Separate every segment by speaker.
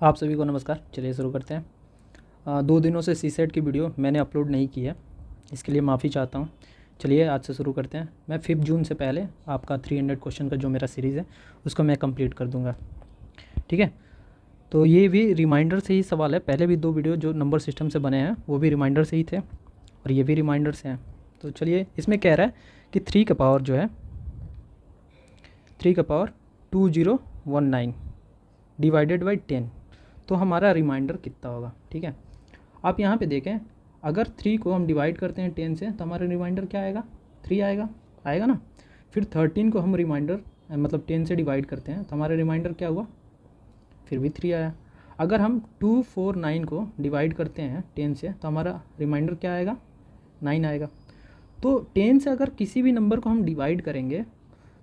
Speaker 1: आप सभी को नमस्कार। चलिए शुरू करते हैं। 2 दिनों से सीसेट की वीडियो मैंने अपलोड नहीं की है, इसके लिए माफ़ी चाहता हूँ। चलिए आज से शुरू करते हैं। मैं 5 जून से पहले आपका 300 क्वेश्चन का जो मेरा सीरीज़ है उसको मैं कंप्लीट कर दूँगा, ठीक है। तो ये भी रिमाइंडर से ही सवाल है। पहले भी 2 वीडियो जो नंबर सिस्टम से बने हैं वो भी रिमाइंडर से ही थे और ये भी रिमाइंडर से हैं। तो चलिए, इसमें कह रहा है कि 3 का पावर जो है 3 का पावर 2019 डिवाइडेड बाई 10, तो हमारा रिमाइंडर कितना होगा, ठीक है। आप यहाँ पे देखें, अगर 3 को हम डिवाइड करते हैं 10 से तो हमारा रिमाइंडर क्या आएगा, 3 आएगा ना। फिर 13 को हम रिमाइंडर मतलब 10 से डिवाइड करते हैं तो हमारा रिमाइंडर क्या हुआ, फिर भी 3 आया। अगर हम 249 को डिवाइड करते हैं 10 से तो हमारा रिमाइंडर क्या आएगा, 9 आएगा। तो 10 से अगर किसी भी नंबर को हम डिवाइड करेंगे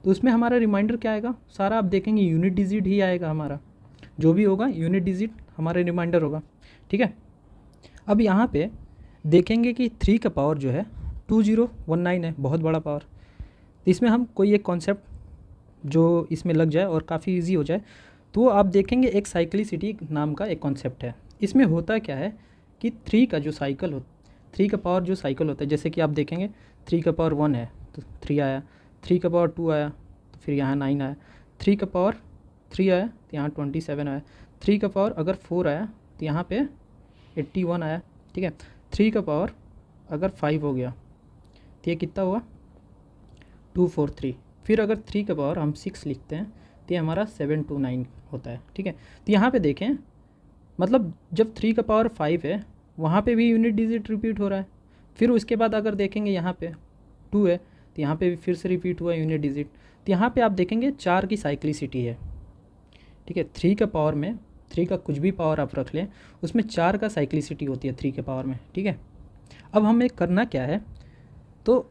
Speaker 1: तो उसमें हमारा रिमाइंडर क्या आएगा, सारा आप देखेंगे यूनिट डिजिट ही आएगा। हमारा जो भी होगा यूनिट डिजिट हमारा रिमाइंडर होगा, ठीक है। अब यहाँ पे देखेंगे कि 3 का पावर जो है 2019 है, बहुत बड़ा पावर। तो इसमें हम कोई एक कॉन्सेप्ट जो इसमें लग जाए और काफ़ी इजी हो जाए, तो आप देखेंगे एक साइक्लिसिटी नाम का एक कॉन्सेप्ट है। इसमें होता क्या है कि 3 का जो साइकिल हो 3 का पावर जो साइकिल होता है, जैसे कि आप देखेंगे 3 का पावर 1 है तो 3 आया, 3 का पावर 2 आया तो फिर यहाँ 9 आया, 3 का पावर 3 आया तो यहाँ 27 आया, 3 का पावर अगर 4 आया तो यहाँ पे 81 आया, ठीक है। 3 का पावर अगर 5 हो गया तो ये कितना हुआ 243। फिर अगर 3 का पावर हम 6 लिखते हैं तो ये हमारा 729 होता है, ठीक है। तो यहाँ पे देखें, मतलब जब 3 का पावर 5 है वहाँ पे भी यूनिट डिजिट रिपीट हो रहा है। फिर उसके बाद अगर देखेंगे यहाँ पे 2 है तो यहाँ पे भी फिर से रिपीट हुआ यूनिट डिजिट। तो यहाँ पे आप देखेंगे 4 की साइक्लिसिटी है, ठीक है। 3 का पावर में 3 का कुछ भी पावर आप रख लें उसमें 4 का साइक्लिसिटी होती है 3 के पावर में, ठीक है। अब हमें करना क्या है, तो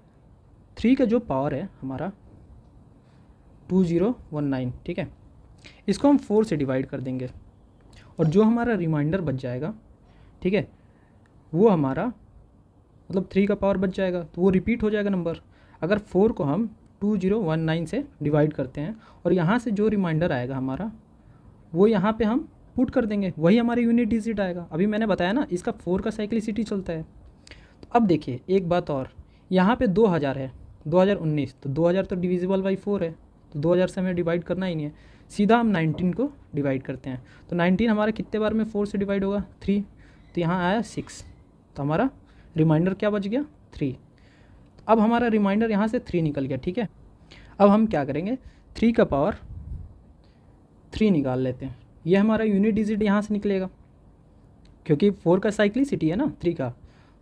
Speaker 1: 3 का जो पावर है हमारा 2019, ठीक है, इसको हम 4 से डिवाइड कर देंगे और जो हमारा रिमाइंडर बच जाएगा, ठीक है, वो हमारा मतलब 3 का पावर बच जाएगा तो वो रिपीट हो जाएगा नंबर। अगर 4 को हम 2019 से डिवाइड करते हैं और यहाँ से जो रिमाइंडर आएगा हमारा वो यहाँ पे हम पुट कर देंगे, वही हमारी यूनिट डिजिट आएगा। अभी मैंने बताया ना इसका 4 का साइक्लिसिटी चलता है। तो अब देखिए एक बात और, यहाँ पे 2000 है 2019, तो 2000 तो डिविजिबल बाई 4 है, तो 2000 से हमें डिवाइड करना ही नहीं है, सीधा हम 19 को डिवाइड करते हैं। तो 19 हमारा कितने बार में 4 से डिवाइड होगा, 3, तो यहाँ आया 6, तो हमारा रिमाइंडर क्या बच गया 3। अब हमारा रिमाइंडर यहाँ से 3 निकल गया, ठीक है। अब हम क्या करेंगे, 3 का पावर 3 निकाल लेते हैं, ये हमारा यूनिट डिजिट यहाँ से निकलेगा क्योंकि 4 का साइक्लिसिटी है ना 3 का।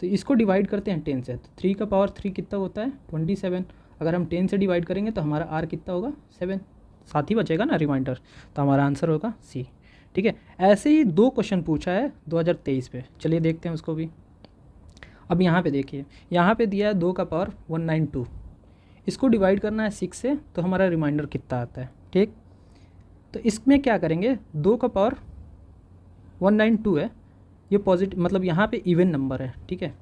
Speaker 1: तो इसको डिवाइड करते हैं 10 से, तो 3 का पावर 3 कितना होता है 27। अगर हम 10 से डिवाइड करेंगे तो हमारा आर कितना होगा 7, साथ ही बचेगा ना रिमाइंडर, तो हमारा आंसर होगा सी, ठीक है। ऐसे ही 2 क्वेश्चन पूछा है 2023 पे, चलिए देखते हैं उसको भी। अब यहाँ पे देखिए, यहाँ पे दिया है 2 का पावर 192, इसको डिवाइड करना है 6 से तो हमारा रिमाइंडर कितना आता है, ठीक। तो इसमें क्या करेंगे, 2 का पावर 192 है, ये पॉजिटिव मतलब यहाँ पे इवन नंबर है, ठीक है,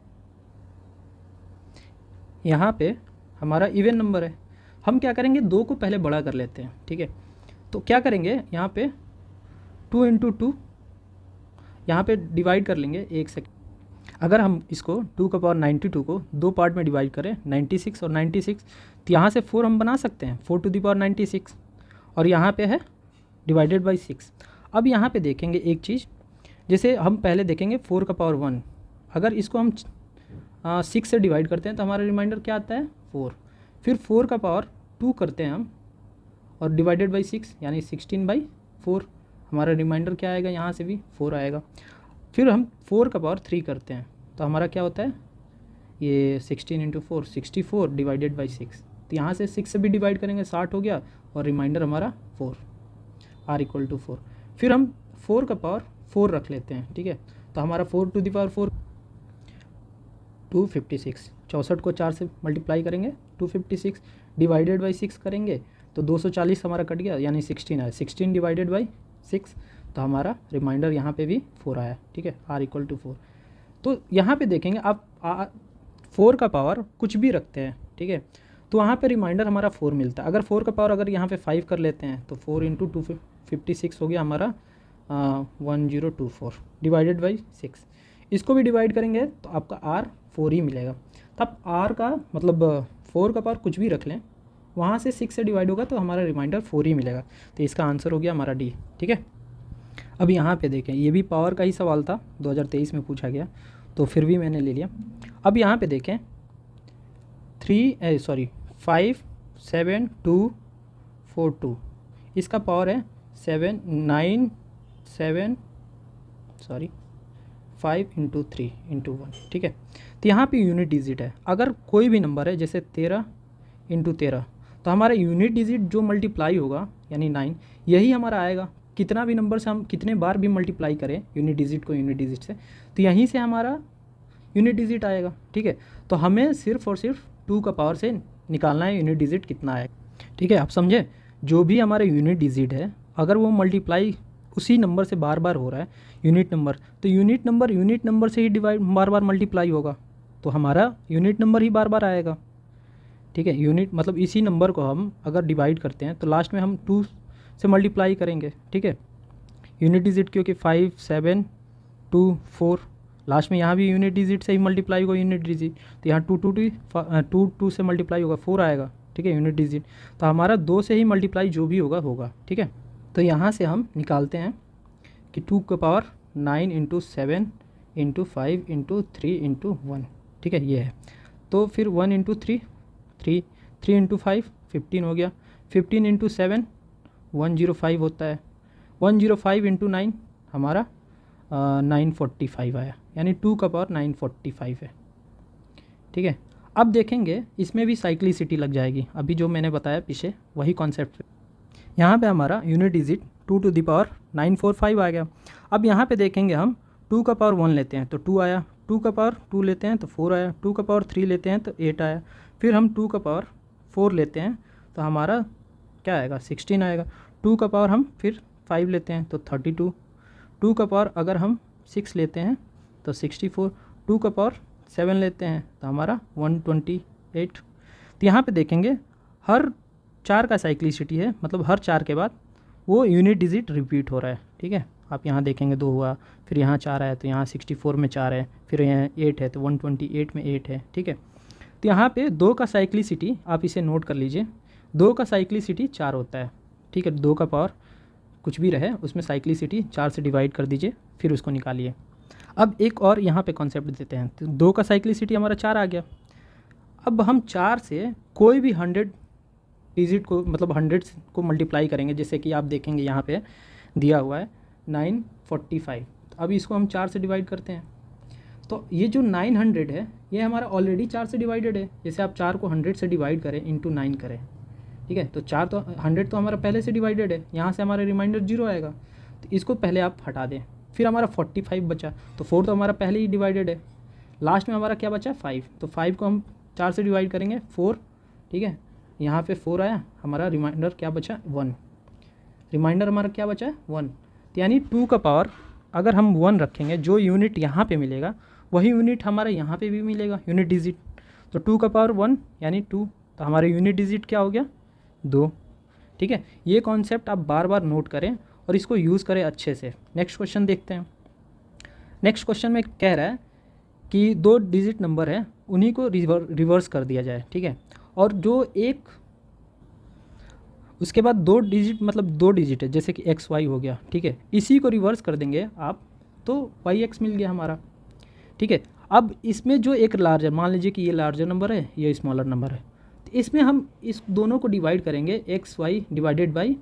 Speaker 1: यहाँ पे हमारा इवन नंबर है। हम क्या करेंगे, 2 को पहले बड़ा कर लेते हैं, ठीक है। तो क्या करेंगे, यहाँ पे 2 इंटू 2 यहाँ पे डिवाइड कर लेंगे 1 सेकेंड। अगर हम इसको 2 का पावर 92 को 2 पार्ट में डिवाइड करें 96 और 96, तो यहाँ से 4 हम बना सकते हैं 4 टू द पावर 96 और यहाँ पे है डिवाइडेड बाई 6। अब यहाँ पे देखेंगे एक चीज़, जैसे हम पहले देखेंगे 4 का पावर 1, अगर इसको हम 6 से डिवाइड करते हैं तो हमारा रिमाइंडर क्या आता है 4। फिर 4 का पावर 2 करते हैं हम और डिवाइडेड बाई 6 यानी 16/4, हमारा रिमाइंडर क्या आएगा, यहाँ से भी 4 आएगा। फिर हम 4 का पावर 3 करते हैं तो हमारा क्या होता है, ये 16 इंटू 4 64 डिवाइडेड बाई 6, तो यहाँ से 6 से भी डिवाइड करेंगे 60 हो गया और रिमाइंडर हमारा 4, आर इक्वल टू 4। फिर हम 4 का पावर 4 रख लेते हैं, ठीक है, तो हमारा 4 टू द पावर 4 256, 64 को 4 से मल्टीप्लाई करेंगे 256 डिवाइडेड बाई 6 करेंगे तो 240 हमारा कट गया यानी 16 आया, 16 डिवाइडेड बाई 6 तो हमारा रिमाइंडर यहाँ पे भी 4 आया, ठीक है, आर इक्वल टू 4। तो यहाँ पे देखेंगे आप 4 का पावर कुछ भी रखते हैं, ठीक है, तो वहाँ पे रिमाइंडर हमारा 4 मिलता है। अगर 4 का पावर अगर यहाँ पे 5 कर लेते हैं तो 4 इंटू 256 हो गया हमारा 1024 डिवाइडेड बाई 6। इसको भी डिवाइड करेंगे तो आपका आर 4 ही मिलेगा। तब आर का मतलब 4 का पावर कुछ भी रख लें, वहाँ से 6 से डिवाइड होगा तो हमारा रिमाइंडर 4 ही मिलेगा। तो इसका आंसर हो गया हमारा डी। ठीक है, अब यहाँ पे देखें, ये भी पावर का ही सवाल था, 2023 में पूछा गया, तो फिर भी मैंने ले लिया। अब यहाँ पे देखें 5 7 2 4 2, इसका पावर है 5 इंटू 3 इंटू 1। ठीक है, तो यहाँ पे यूनिट डिजिट है। अगर कोई भी नंबर है जैसे 13 इंटू 13, तो हमारा यूनिट डिजिट जो मल्टीप्लाई होगा यानी 9, यही हमारा आएगा। कितना भी नंबर से हम कितने बार भी मल्टीप्लाई करें यूनिट डिजिट को यूनिट डिजिट से, तो यहीं से हमारा यूनिट डिजिट आएगा। ठीक है, तो हमें सिर्फ और सिर्फ 2 का पावर से निकालना है यूनिट डिजिट कितना आएगा। ठीक है, आप समझे, जो भी हमारा यूनिट डिजिट है अगर वो मल्टीप्लाई उसी नंबर से बार बार हो रहा है यूनिट नंबर, तो यूनिट नंबर से ही डिवाइड बार बार मल्टीप्लाई होगा, तो हमारा यूनिट नंबर ही बार बार आएगा। ठीक है, यूनिट मतलब इसी नंबर को हम अगर डिवाइड करते हैं तो लास्ट में हम 2 से मल्टीप्लाई करेंगे। ठीक है, यूनिट डिजिट क्योंकि 5 7 2 4, लास्ट में यहाँ भी यूनिट डिजिट से ही मल्टीप्लाई होगा यूनिट डिजिट, तो यहाँ 2 से मल्टीप्लाई होगा 4 आएगा। ठीक है, यूनिट डिजिट, तो हमारा 2 से ही मल्टीप्लाई जो भी होगा। ठीक है, तो यहाँ से हम निकालते हैं कि 2 का power 9 into 7 into 5 into 3 into 1। ठीक है, ये है। तो फिर 1 इंटू 3 3 इंटू 5 15 हो गया, 15 इंटू 7 105 होता है, 105 इंटू 9 हमारा 945 आया, यानी 2 का पावर 945 है। ठीक है, अब देखेंगे इसमें भी साइक्लिसिटी लग जाएगी, अभी जो मैंने बताया पीछे वही कॉन्सेप्ट। यहाँ पे हमारा unit digit 2 to the power 945 आ गया। अब यहाँ पे देखेंगे हम 2 का पावर 1 लेते हैं तो 2 आया, 2 का पावर 2 लेते हैं तो 4 आया, 2 का पावर 3 लेते हैं तो 8 आया, फिर हम 2 का पावर 4 लेते हैं तो हमारा क्या आएगा 16 आएगा, 2 का पावर हम फिर 5 लेते हैं तो 32, 2 का पावर अगर हम 6 लेते हैं तो 64, 2 का पावर 7 लेते हैं तो हमारा 128। तो यहाँ पे देखेंगे हर 4 का साइक्लिसिटी है, मतलब हर 4 के बाद वो यूनिट डिजिट रिपीट हो रहा है। ठीक है, आप यहाँ देखेंगे 2 हुआ, फिर यहाँ 4 आया तो यहाँ 64 में 4 है, फिर यहाँ 8 है तो 128 में 8 है। ठीक है, तो यहाँ पे 2 का साइक्लिसिटी आप इसे नोट कर लीजिए, 2 का साइक्लिसिटी 4 होता है। ठीक है, 2 का पावर कुछ भी रहे उसमें साइक्लिसिटी 4 से डिवाइड कर दीजिए, फिर उसको निकालिए। अब एक और यहाँ पे कॉन्सेप्ट देते हैं, तो 2 का साइक्लिसिटी हमारा 4 आ गया। अब हम 4 से कोई भी 100 डिजिट को मतलब 100 को मल्टीप्लाई करेंगे, जैसे कि आप देखेंगे यहाँ पे दिया हुआ है 945। तो अब इसको हम 4 से डिवाइड करते हैं, तो ये जो 900 है ये हमारा ऑलरेडी 4 से डिवाइडेड है। जैसे आप 4 को 100 से डिवाइड करें इंटू 9 करें, ठीक है, तो 4 तो 100 तो हमारा पहले से डिवाइडेड है, यहाँ से हमारा रिमाइंडर 0 आएगा, तो इसको पहले आप हटा दें। फिर हमारा 45 बचा, तो 4 तो हमारा पहले ही डिवाइडेड है, लास्ट में हमारा क्या बचा 5, तो 5 को हम 4 से डिवाइड करेंगे 4। ठीक है, यहाँ पे 4 आया, हमारा रिमाइंडर क्या बचा 1, रिमाइंडर हमारा क्या बचा 1। तो यानी 2 का पावर अगर हम 1 रखेंगे, जो यूनिट यहाँ पे मिलेगा वही यूनिट हमारे यहाँ पे भी मिलेगा यूनिट डिजिट, तो 2 का पावर 1 यानी 2, तो हमारे यूनिट डिजिट क्या हो गया 2। ठीक है, ये कॉन्सेप्ट आप बार बार नोट करें और इसको यूज़ करें अच्छे से। नेक्स्ट क्वेश्चन देखते हैं। नेक्स्ट क्वेश्चन में कह रहा है कि 2 डिजिट नंबर है उन्हीं को रिवर्स कर दिया जाए। ठीक है, और जो एक उसके बाद 2 डिजिट मतलब 2 डिजिट है, जैसे कि एक्स वाई हो गया। ठीक है, इसी को रिवर्स कर देंगे आप तो वाई एक्स मिल गया हमारा। ठीक है, अब इसमें जो एक लार्जर, मान लीजिए कि ये लार्जर नंबर है, ये स्मॉलर नंबर है, तो इसमें हम इस दोनों को डिवाइड करेंगे x y divided by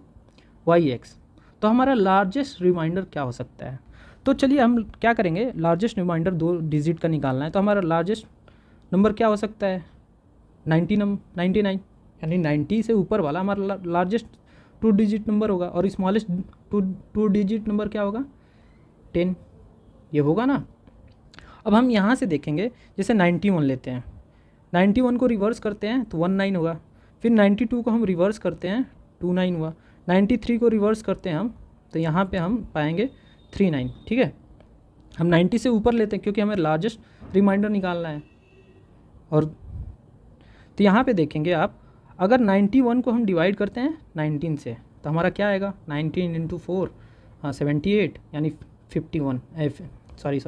Speaker 1: y x, तो हमारा लार्जेस्ट रिमाइंडर क्या हो सकता है। तो चलिए हम क्या करेंगे, लार्जेस्ट रिमाइंडर 2 डिजिट का निकालना है, तो हमारा लार्जेस्ट नंबर क्या हो सकता है 99, यानी 90 से ऊपर वाला हमारा लार्जेस्ट 2 डिजिट नंबर होगा, और स्मॉलेस्ट 2 डिजिट नंबर क्या होगा 10, ये होगा ना। अब हम यहाँ से देखेंगे, जैसे 91 लेते हैं, 91 को रिवर्स करते हैं तो 19 होगा, फिर 92 को हम रिवर्स करते हैं 29 हुआ, 93 को रिवर्स करते हैं हम तो यहाँ पे हम पाएंगे 39। ठीक है, हम 90 से ऊपर लेते हैं क्योंकि हमें लार्जेस्ट रिमाइंडर निकालना है। और तो यहाँ पे देखेंगे आप, अगर 91 को हम डिवाइड करते हैं 19 से तो हमारा क्या आएगा 19 इंटू 4 हाँ 78 यानी 51 सॉरी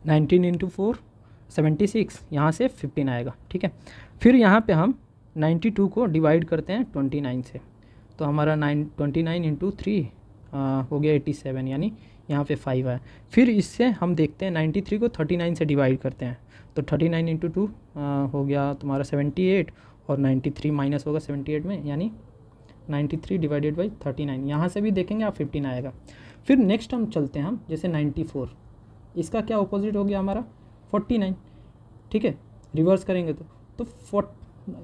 Speaker 1: 19 इंटू 4 76, यहाँ से 15 आएगा, ठीक है। फिर यहाँ पे हम 92 को डिवाइड करते हैं 29 से, तो हमारा 29 इंटू 3 हो गया 87, यानी यहाँ पे 5 है। फिर इससे हम देखते हैं 93 को 39 से डिवाइड करते हैं, तो 39 इंटू 2 हो गया तुम्हारा 78, और 93 माइनस होगा 78 में, यानी 93 डिवाइडेड बाई 39, यहाँ से भी देखेंगे आप 15 आएगा। फिर नेक्स्ट हम चलते हैं हम जैसे 94, इसका क्या अपोजिट हो गया हमारा 49, ठीक है, रिवर्स करेंगे तो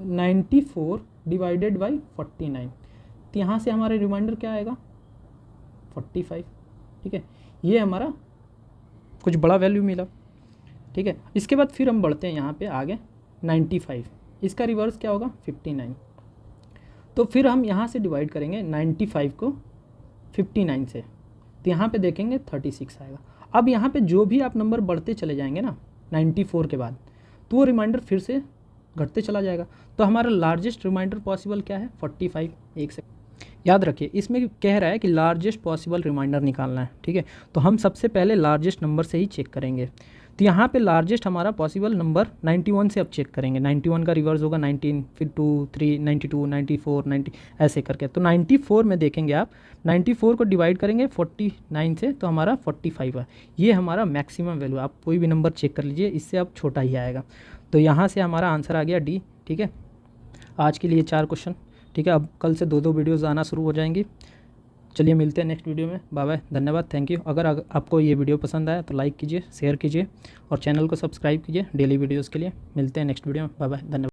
Speaker 1: 94 डिवाइडेड बाई 49, तो यहाँ से हमारे रिमाइंडर क्या आएगा 45, ठीक है। ये हमारा कुछ बड़ा वैल्यू मिला, ठीक है। इसके बाद फिर हम बढ़ते हैं यहाँ पे आगे 95, इसका रिवर्स क्या होगा 59, तो फिर हम यहाँ से डिवाइड करेंगे 95 को 59 से, तो यहाँ पे देखेंगे 36 आएगा। अब यहाँ पे जो भी आप नंबर बढ़ते चले जाएंगे ना 94 के बाद, तो वो रिमाइंडर फिर से घटते चला जाएगा। तो हमारा लार्जेस्ट रिमाइंडर पॉसिबल क्या है 45। एक से याद रखिए, इसमें कह रहा है कि लार्जेस्ट पॉसिबल रिमाइंडर निकालना है, ठीक है। तो हम सबसे पहले लार्जेस्ट नंबर से ही चेक करेंगे। तो यहाँ पे लार्जेस्ट हमारा पॉसिबल नंबर 91 से अब चेक करेंगे। 91 का रिवर्स होगा 19, फिर 2, 3, 92, 94, 90 ऐसे करके। तो 94 में देखेंगे आप, 94 को डिवाइड करेंगे 49 से, तो हमारा 45 है। ये हमारा मैक्सिमम वैल्यू, आप कोई भी नंबर चेक कर लीजिए, इससे अब छोटा ही आएगा। तो यहाँ से हमारा आंसर आ गया डी, ठीक है। आज के लिए 4 क्वेश्चन, ठीक है। अब कल से 2 वीडियोज़ आना शुरू हो जाएंगी। चलिए मिलते हैं नेक्स्ट वीडियो में, बाय बाय, धन्यवाद, थैंक यू। अगर आपको ये वीडियो पसंद आया तो लाइक कीजिए, शेयर कीजिए और चैनल को सब्सक्राइब कीजिए डेली वीडियोज़ के लिए। मिलते हैं नेक्स्ट वीडियो में, बाय बाय, धन्यवाद।